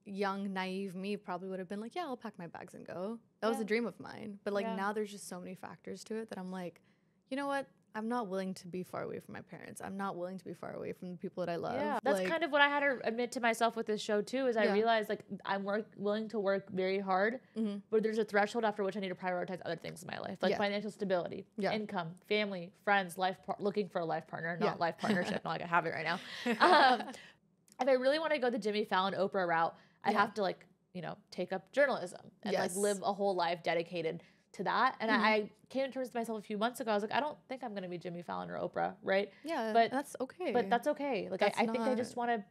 young, naive me probably would have been like, yeah, I'll pack my bags and go. That was a dream of mine. But like now there's just so many factors to it that I'm like, you know what? I'm not willing to be far away from my parents. I'm not willing to be far away from the people that I love. Yeah, that's kind of what I had to admit to myself with this show too, is I realized like I'm willing to work very hard, but there's a threshold after which I need to prioritize other things in my life, like financial stability, income, family, friends, looking for a life partner, not life partnership, not like I have it right now. If I really want to go the Jimmy Fallon, Oprah route, I have to like, you know, take up journalism and like live a whole life dedicated to that. And I came to terms with myself a few months ago. I was like, I don't think I'm going to be Jimmy Fallon or Oprah, right? Yeah, but that's okay. But that's okay. Like, I think I just want to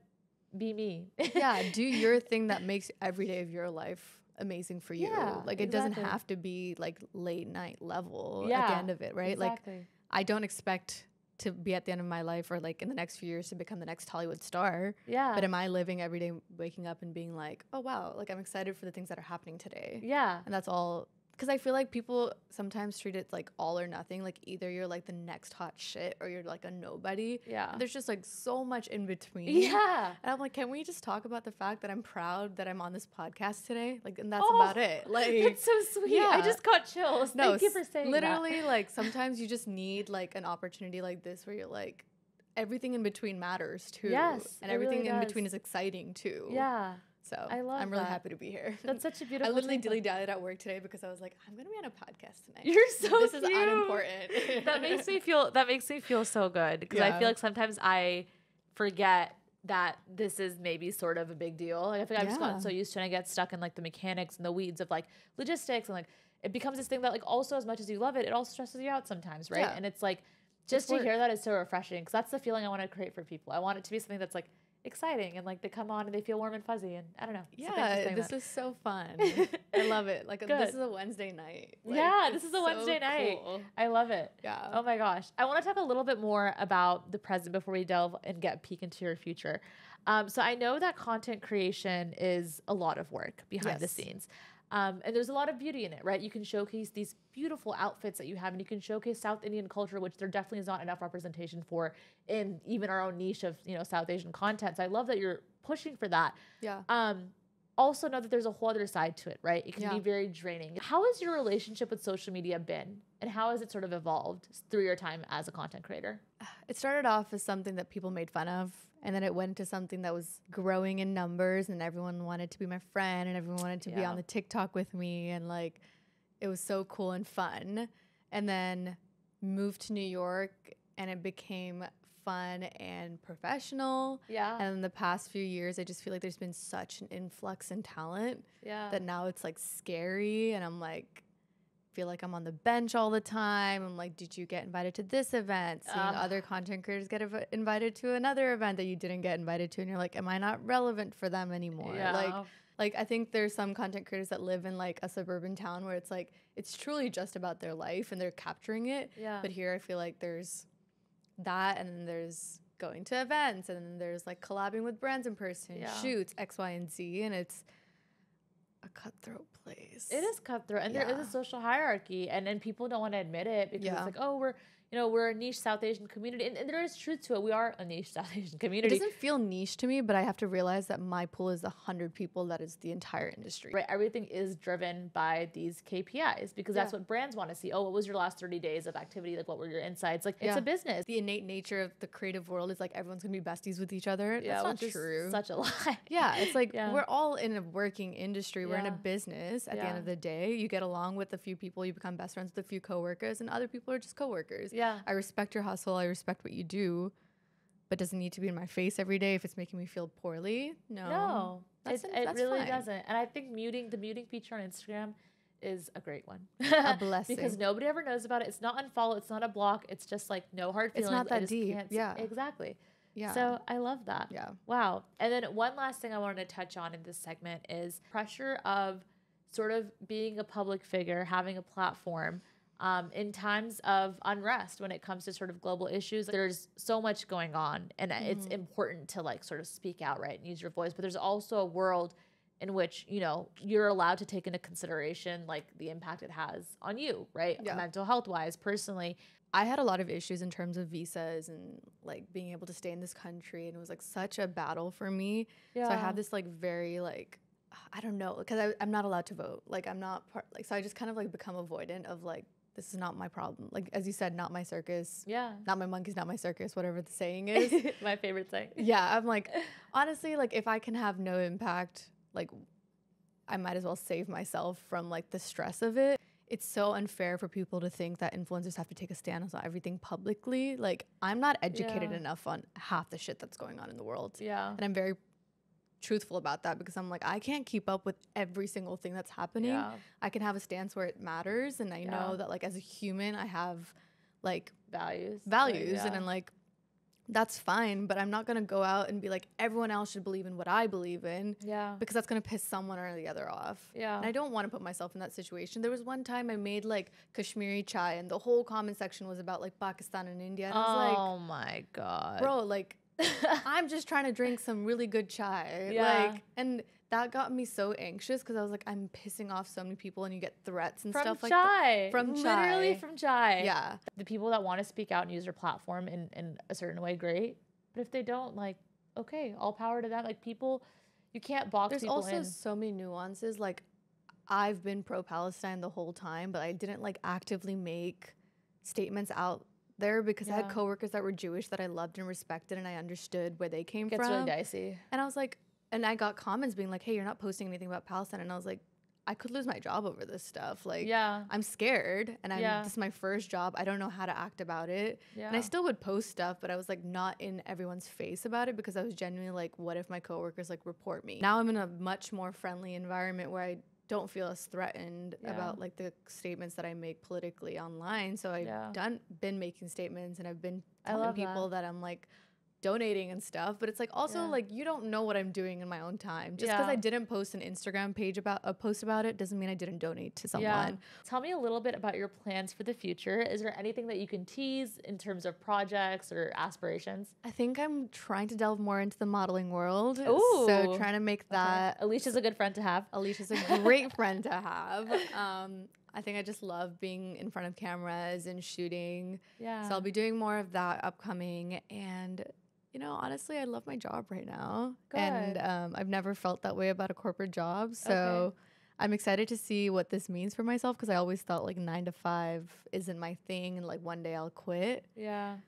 be me. Yeah, do your thing that makes every day of your life amazing for you. Yeah, like, it doesn't have to be, like, late night level at the end of it, right? Exactly. Like, I don't expect to be at the end of my life or, like, in the next few years to become the next Hollywood star. Yeah. But am I living every day, waking up and being like, oh, wow, like, I'm excited for the things that are happening today. Yeah. And that's all because I feel like people sometimes treat it like all or nothing. Like either you're like the next hot shit or you're like a nobody. Yeah. And there's just like so much in between. Yeah. And I'm like, can we just talk about the fact that I'm proud that I'm on this podcast today? Like, and that's about it. Like, that's so sweet. Yeah. I just got chills. No, Thank you for saying literally, like sometimes you just need like an opportunity like this where you're like, everything in between matters too. Yes. And everything in between is exciting too. Yeah. So I'm really happy to be here. That's such a beautiful I literally thing. dilly-dallied at work today because I was like, I'm gonna be on a podcast tonight. You're so This cute. is unimportant. That makes me feel so good because I feel like sometimes I forget that this is maybe sort of a big deal. Like I think I've just gotten so used to it and I get stuck in like the mechanics and the weeds of like logistics and like it becomes this thing that like also as much as you love it, it also stresses you out sometimes, right? Yeah. And it's like just to hear that is so refreshing because that's the feeling I want to create for people. I want it to be something that's like exciting and like they come on and they feel warm and fuzzy and I don't know. Yeah, this is so fun. I love it. Like this is a Wednesday night. Like, this is a Wednesday night. I love it. Yeah. Oh my gosh. I want to talk a little bit more about the present before we delve and get a peek into your future. So I know that content creation is a lot of work behind the scenes. And there's a lot of beauty in it, right? You can showcase these beautiful outfits that you have, and you can showcase South Indian culture, which there definitely is not enough representation for in even our own niche of, South Asian content. So I love that you're pushing for that. Yeah. Also know that there's a whole other side to it, right? It can be very draining. How has your relationship with social media been? And how has it sort of evolved through your time as a content creator? It started off as something that people made fun of. And then it went to something that was growing in numbers and everyone wanted to be my friend and everyone wanted to be on the TikTok with me. And like, it was so cool and fun. And then moved to New York and it became fun and professional. Yeah. And in the past few years, I just feel like there's been such an influx in talent that now it's like scary. And I'm like, feel like I'm on the bench all the time. I'm like, did you get invited to this event? Seeing other content creators get invited to another event that you didn't get invited to. And you're like, am I not relevant for them anymore? Yeah. Like I think there's some content creators that live in like a suburban town where it's like, it's truly just about their life and they're capturing it. Yeah. But here I feel like there's that and then there's going to events and then there's like collabing with brands in person, shoots, X, Y, and Z. And it's a cutthroat place. It is cutthroat, and there is a social hierarchy, and then people don't want to admit it because it's like, oh, we're a niche South Asian community, and there is truth to it. We are a niche South Asian community. It doesn't feel niche to me, but I have to realize that my pool is 100 people. That is the entire industry. Right, everything is driven by these KPIs because that's what brands want to see. Oh, what was your last 30 days of activity? Like, what were your insights? Like, it's a business. The innate nature of the creative world is like everyone's gonna be besties with each other. Yeah, that's not true. Such a lie. Yeah, it's like we're all in a working industry. We're in a business. At the end of the day, you get along with a few people, you become best friends with a few coworkers, and other people are just coworkers. Yeah, I respect your hustle. I respect what you do, but doesn't need to be in my face every day if it's making me feel poorly. No, it really doesn't. And I think the muting feature on Instagram is a great one. A blessing. Because nobody ever knows about it. It's not unfollow. It's not a block. It's just like no hard feelings. It's not that deep. Yeah. Exactly. Yeah. So I love that. Yeah. Wow. And then one last thing I wanted to touch on in this segment is pressure of sort of being a public figure, having a platform. In times of unrest when it comes to sort of global issues, there's so much going on and it's important to like sort of speak out, right, and use your voice. But there's also a world in which, you're allowed to take into consideration like the impact it has on you, right? Yeah. Mental health wise, personally. I had a lot of issues in terms of visas and like being able to stay in this country. And it was like such a battle for me. Yeah. So I have this like very like, I don't know, because I'm not allowed to vote. Like I'm not so I just kind of like become avoidant of like, this is not my problem. Like, as you said, not my circus. Yeah. Not my monkeys, not my circus, whatever the saying is. My favorite saying. Yeah. I'm like, honestly, like if I can have no impact, like I might as well save myself from like the stress of it. It's so unfair for people to think that influencers have to take a stand on everything publicly. Like I'm not educated enough on half the shit that's going on in the world. Yeah. And I'm very truthful about that because I'm like, I can't keep up with every single thing that's happening. Yeah. I can have a stance where it matters. And I know that like as a human, I have like values. And I'm like, that's fine, but I'm not going to go out and be like, everyone else should believe in what I believe in. Yeah. Because that's going to piss someone or the other off. Yeah. And I don't want to put myself in that situation. There was one time I made like Kashmiri chai and the whole comment section was about like Pakistan and India. And I was like, oh my God. Bro, like, I'm just trying to drink some really good chai. Yeah. Like, and that got me so anxious because I was like, I'm pissing off so many people, and you get threats and From stuff like Chai. that. From Literally Chai. from Chai. Yeah. The people that want to speak out and use their platform in a certain way, great. But if they don't, like, okay, all power to them. Like, people, you can't box There's people in. also so many nuances. Like, I've been pro-Palestine the whole time, but I didn't like actively make statements out there because I had coworkers that were Jewish that I loved and respected, and I understood where they came from. It's really dicey. And I was like, and I got comments being like, hey, you're not posting anything about Palestine. And I was like, I could lose my job over this stuff. Like, I'm scared, and this is my first job. I don't know how to act about it. And I still would post stuff, but I was like not in everyone's face about it because I was genuinely like, what if my coworkers like report me? Now I'm in a much more friendly environment where I don't feel as threatened about like the statements that I make politically online. So I've been making statements, and I've been telling people that I'm like donating and stuff, but it's like also like you don't know what I'm doing in my own time. Just because I didn't post an Instagram page about a post about it doesn't mean I didn't donate to someone. Tell me a little bit about your plans for the future. Is there anything that you can tease in terms of projects or aspirations? I think I'm trying to delve more into the modeling world. Ooh. So trying to make that. Alicia's a good friend to have. Alicia's a great friend to have. I think I just love being in front of cameras and shooting. Yeah. So I'll be doing more of that upcoming. And you know, honestly, I love my job right now. Good. And I've never felt that way about a corporate job. So I'm excited to see what this means for myself because I always thought like 9 to 5 isn't my thing and like one day I'll quit. Yeah.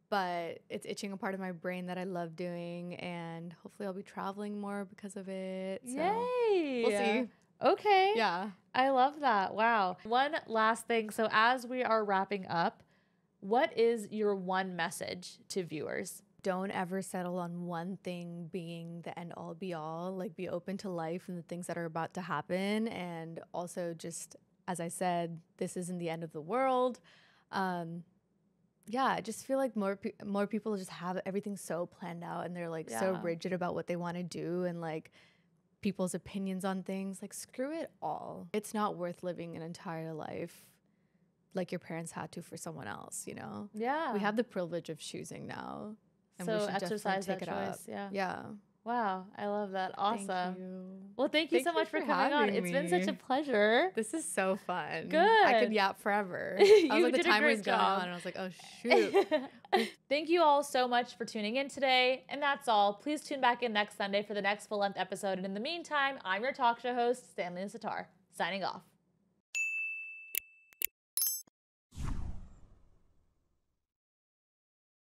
But it's itching a part of my brain that I love doing, and hopefully I'll be traveling more because of it. So yay. We'll see. Okay. Yeah. I love that. Wow. One last thing. So as we are wrapping up, what is your one message to viewers? Don't ever settle on one thing being the end all be all. Like, be open to life and the things that are about to happen. And also, just as I said, this isn't the end of the world. Yeah, I just feel like more people just have everything so planned out, and they're like so rigid about what they want to do, and like people's opinions on things. Like, screw it all. It's not worth living an entire life like your parents had to for someone else, you know? Yeah. We have the privilege of choosing now. And so exercise that choice. Yeah. Wow. I love that. Awesome. Thank you. Well, thank you so much for coming on. It's been such a pleasure. This is so fun. Good. I could yap forever. I was like, the timer's gone. And I was like, oh, shoot. Thank you all so much for tuning in today. And that's all. Please tune back in next Sunday for the next full-length episode. And in the meantime, I'm your talk show host, Sandalina Sattar, signing off.